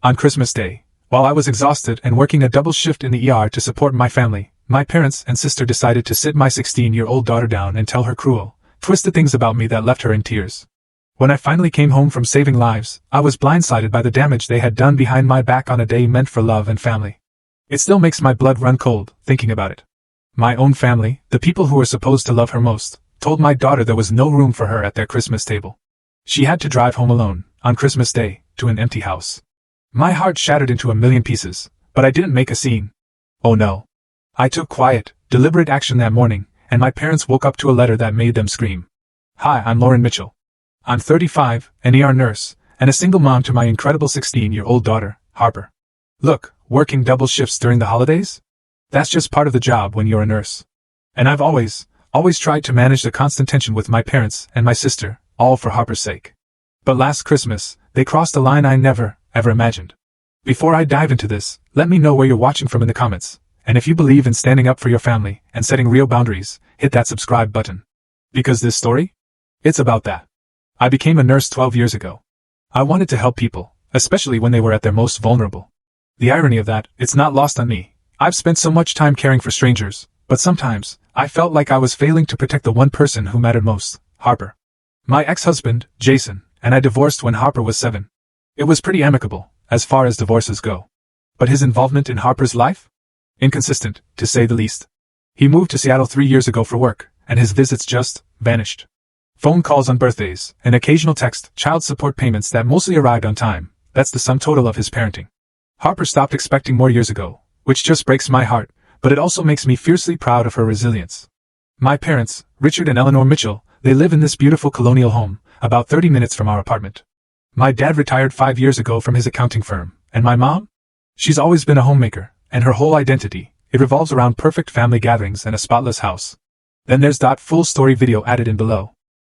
On Christmas Day, while I was exhausted and working a double shift in the ER to support my family, my parents and sister decided to sit my 16-year-old daughter down and tell her cruel, twisted things about me that left her in tears. When I finally came home from saving lives, I was blindsided by the damage they had done behind my back on a day meant for love and family. It still makes my blood run cold, thinking about it. My own family, the people who were supposed to love her most, told my daughter there was no room for her at their Christmas table. She had to drive home alone, on Christmas Day, to an empty house. My heart shattered into a million pieces, but I didn't make a scene. Oh no. I took quiet, deliberate action that morning, and my parents woke up to a letter that made them scream. Hi, I'm Lauren Mitchell. I'm 35, an ER nurse, and a single mom to my incredible 16-year-old daughter, Harper. Look, working double shifts during the holidays? That's just part of the job when you're a nurse. And I've always tried to manage the constant tension with my parents and my sister, all for Harper's sake. But last Christmas, they crossed a line I never, ever imagined. Before I dive into this, let me know where you're watching from in the comments, and if you believe in standing up for your family and setting real boundaries, hit that subscribe button. Because this story? It's about that. I became a nurse 12 years ago. I wanted to help people, especially when they were at their most vulnerable. The irony of that, it's not lost on me. I've spent so much time caring for strangers, but sometimes, I felt like I was failing to protect the one person who mattered most, Harper. My ex-husband, Jason, and I divorced when Harper was 7. It was pretty amicable, as far as divorces go. But his involvement in Harper's life? Inconsistent, to say the least. He moved to Seattle 3 years ago for work, and his visits just vanished. Phone calls on birthdays, and occasional text, child support payments that mostly arrived on time, that's the sum total of his parenting. Harper stopped expecting more years ago, which just breaks my heart, but it also makes me fiercely proud of her resilience. My parents, Richard and Eleanor Mitchell, they live in this beautiful colonial home, about 30 minutes from our apartment. My dad retired 5 years ago from his accounting firm, and my mom? She's always been a homemaker, and her whole identity, it revolves around perfect family gatherings and a spotless house. Then there's that full story video added in below.